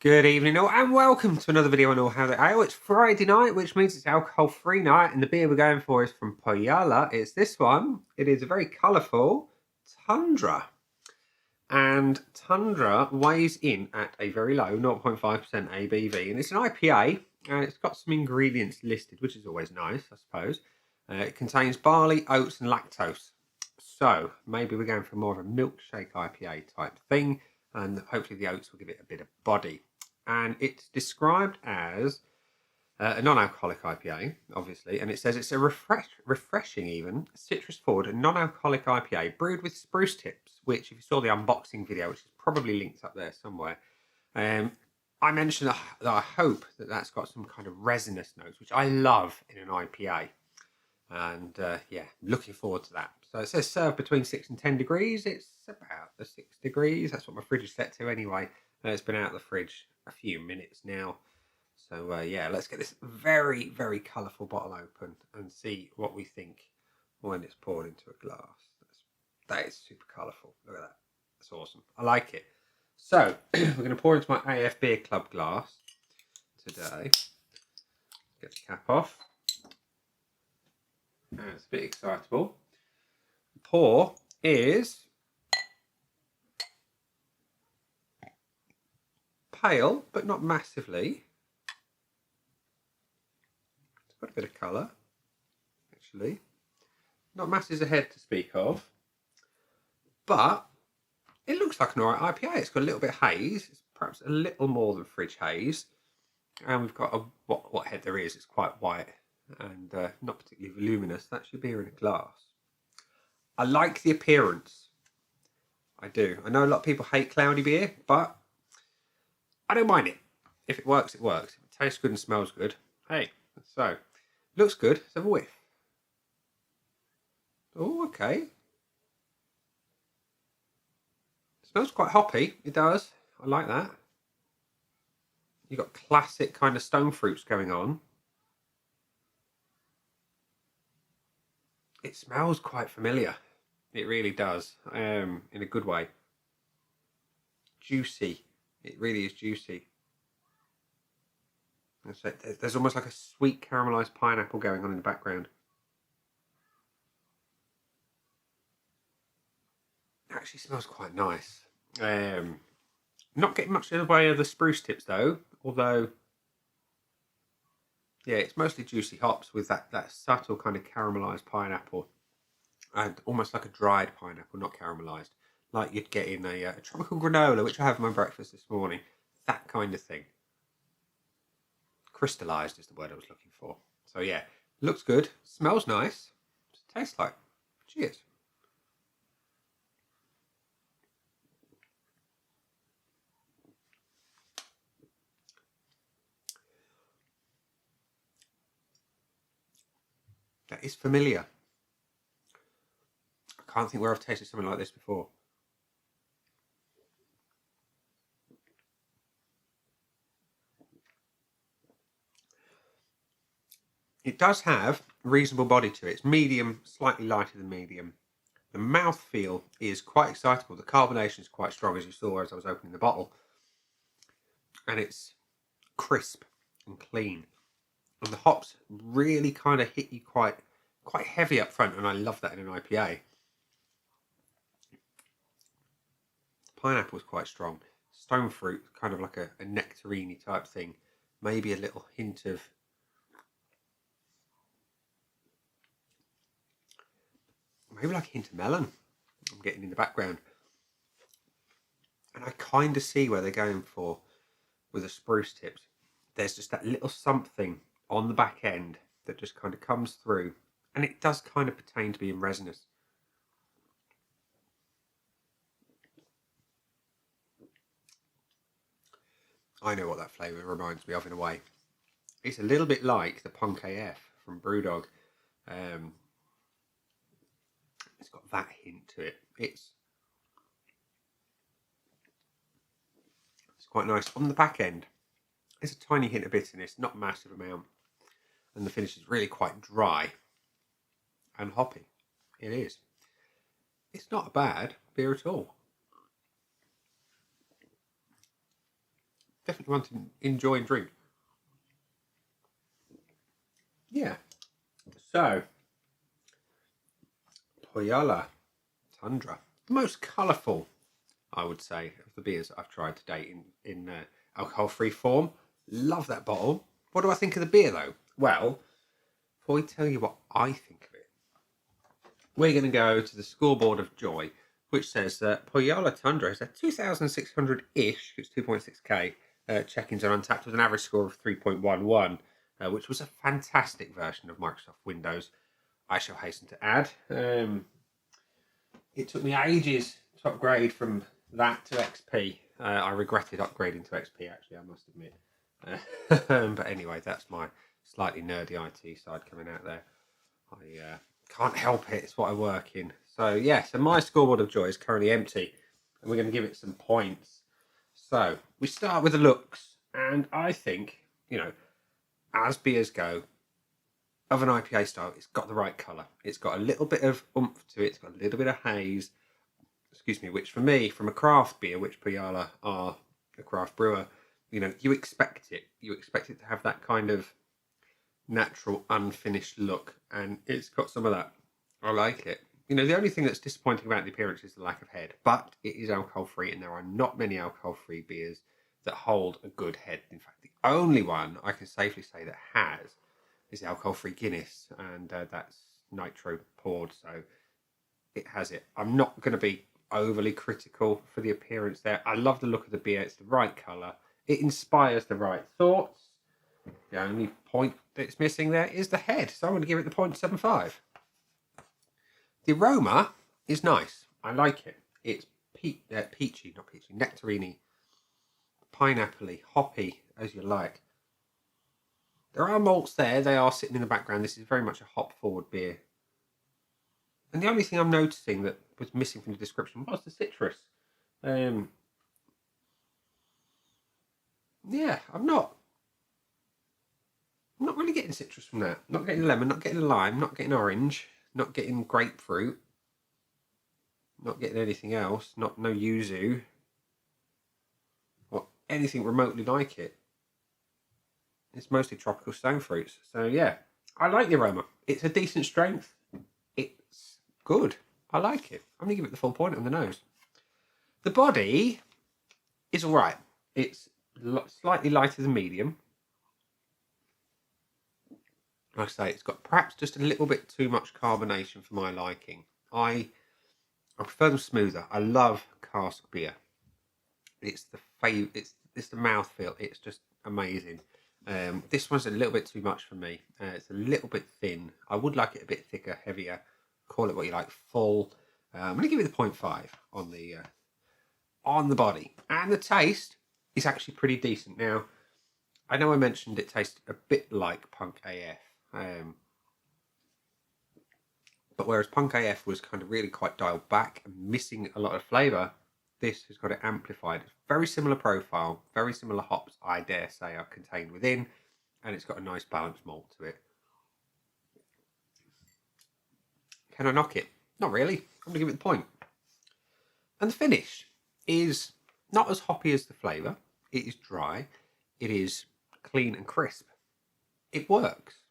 Good evening all and welcome to another video on All How the Ale. It's Friday night, which means it's alcohol-free night, and the beer we're going for is from Pohjala. It's this one. It is a very colourful Tundra. And Tundra weighs in at a very low 0.5% ABV, and it's an IPA, and it's got some ingredients listed, which is always nice, I suppose. It contains barley, oats and lactose. So maybe we're going for more of a milkshake IPA type thing, and hopefully the oats will give it a bit of body. And it's described as a non-alcoholic IPA, obviously, and it says it's a refreshing even, citrus-forward, non-alcoholic IPA brewed with spruce tips, which if you saw the unboxing video, which is probably linked up there somewhere, I mentioned that I hope that that's got some kind of resinous notes, which I love in an IPA. And yeah, looking forward to that. So it says served between 6 and 10 degrees. It's about the 6 degrees. That's what my fridge is set to anyway. It's been out of the fridge a few minutes now. So yeah, let's get this very, very colourful bottle open and see what we think when it's poured into a glass. That is super colourful. Look at that. That's awesome. I like it. So we're going to pour into my AF Beer Club glass today. Get the cap off. It's a bit excitable. The pour is pale, but not massively. It's got a bit of colour, actually. Not masses ahead to speak of, but it looks like an alright IPA. It's got a little bit of haze. It's perhaps a little more than fridge haze. And we've got what head there is. It's quite white and not particularly voluminous. That's your beer in a glass. I like the appearance. I do. I know a lot of people hate cloudy beer, but I don't mind it. If it works, it works. If it tastes good and smells good, hey. So, looks good. Let's have a whiff. Oh, okay. Smells quite hoppy. It does. I like that. You've got classic kind of stone fruits going on. It smells quite familiar. It really does, in a good way. Juicy. It really is juicy. There's almost like a sweet caramelised pineapple going on in the background. It actually smells quite nice. Not getting much in the way of the spruce tips though, although yeah, it's mostly juicy hops with that subtle kind of caramelised pineapple and almost like a dried pineapple, not caramelised, like you'd get in a tropical granola, which I have for my breakfast this morning. That kind of thing. Crystallised is the word I was looking for. So yeah, looks good, smells nice. What's it taste like? Cheers. That is familiar. I can't think where I've tasted something like this before. It does have reasonable body to it. It's medium, slightly lighter than medium. The mouthfeel is quite excitable. The carbonation is quite strong, as you saw as I was opening the bottle. And it's crisp and clean. And the hops really kind of hit you quite heavy up front, and I love that in an IPA. Pineapple is quite strong. Stone fruit, kind of like a nectarine type thing. Maybe a little hint of maybe like a hint of melon I'm getting in the background. And I kind of see where they're going for with the spruce tips. There's just that little something on the back end that just kind of comes through, and it does kind of pertain to being resinous. I know what that flavour reminds me of in a way. It's a little bit like the Punk AF from Brewdog. It's got that hint to it. It's quite nice. On the back end, there's a tiny hint of bitterness, not a massive amount. And the finish is really quite dry and hoppy. It is. It's not a bad beer at all. definitely one to enjoy and drink. Yeah. So, Pohjala Tundra, the most colourful, I would say, of the beers that I've tried to date in alcohol-free form. Love that bottle. What do I think of the beer, though? Well, before we tell you what I think of it, we're going to go to the scoreboard of joy, which says that Pohjala Tundra is a 2,600-ish, it's 2.6k, check-ins on Untapped with an average score of 3.11, which was a fantastic version of Microsoft Windows, I shall hasten to add. It took me ages to upgrade from that to XP. I regretted upgrading to XP, actually, I must admit. But anyway, that's my slightly nerdy IT side coming out there. I can't help it, it's what I work in. So yeah, so my scoreboard of joy is currently empty, and we're going to give it some points. So we start with the looks, and I think, you know, as beers go, of an IPA style, it's got the right colour. It's got a little bit of oomph to it, it's got a little bit of haze, excuse me, which for me, from a craft beer, which Pohjala are a craft brewer, you know, you expect it. You expect it to have that kind of natural, unfinished look, and it's got some of that. I like it. You know, the only thing that's disappointing about the appearance is the lack of head, but it is alcohol-free, and there are not many alcohol-free beers that hold a good head. In fact, the only one I can safely say that has is alcohol-free Guinness, and that's nitro poured, so it has it. I'm not going to be overly critical for the appearance there. I love the look of the beer. It's the right colour. It inspires the right thoughts. The only point that's missing there is the head, so I'm going to give it the 0.75. The aroma is nice. I like it. It's peachy, not peachy, nectarine-y, pineapple-y, hoppy, as you like. There are malts there. They are sitting in the background. This is very much a hop-forward beer. And the only thing I'm noticing that was missing from the description was the citrus. Yeah, I'm not really getting citrus from that. Not getting lemon, not getting lime, not getting orange, not getting grapefruit, not getting anything else, no yuzu, or anything remotely like it. It's mostly tropical stone fruits. So yeah, I like the aroma. It's a decent strength. It's good. I like it. I'm going to give it the full point on the nose. The body is all right. It's slightly lighter than medium. Like I say, it's got perhaps just a little bit too much carbonation for my liking. I prefer them smoother. I love cask beer. It's the it's the mouthfeel. It's just amazing. This one's a little bit too much for me. It's a little bit thin. I would like it a bit thicker, heavier. Call it what you like, full. I'm going to give it the 0.5 on the body. And the taste is actually pretty decent. Now, I know I mentioned it tasted a bit like Punk AF. But whereas Punk AF was kind of really quite dialed back and missing a lot of flavour, this has got it amplified. Very similar profile, very similar hops, I dare say, are contained within, and it's got a nice balanced malt to it. Can I knock it? Not really. I'm going to give it the point. And the finish is not as hoppy as the flavour. It is dry. It is clean and crisp. It works.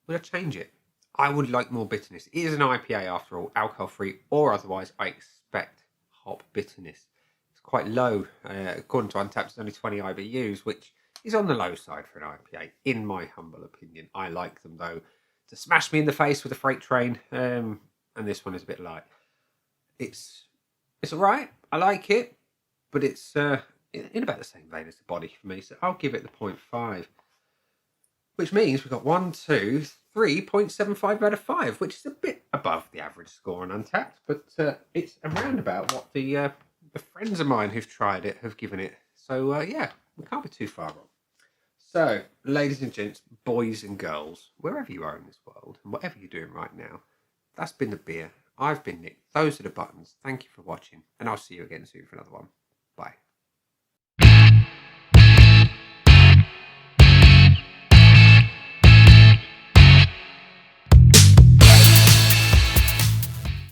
Would I change it? I would like more bitterness. It is an IPA after all, alcohol-free or otherwise. I expect hop bitterness. It's quite low. According to Untapped, it's only 20 IBUs, which is on the low side for an IPA, in my humble opinion. I like them, though, to smash me in the face with a freight train, and this one is a bit light. It's all right. I like it, but it's in about the same vein as the body for me, so I'll give it the 0.5. Which means we've got 3.75 out of 5, which is a bit above the average score on Untapped, but it's around about what the friends of mine who've tried it have given it. So yeah, we can't be too far wrong. So, ladies and gents, boys and girls, wherever you are in this world, and whatever you're doing right now, that's been the beer. I've been Nick. Those are the buttons. Thank you for watching, and I'll see you again soon for another one. Bye.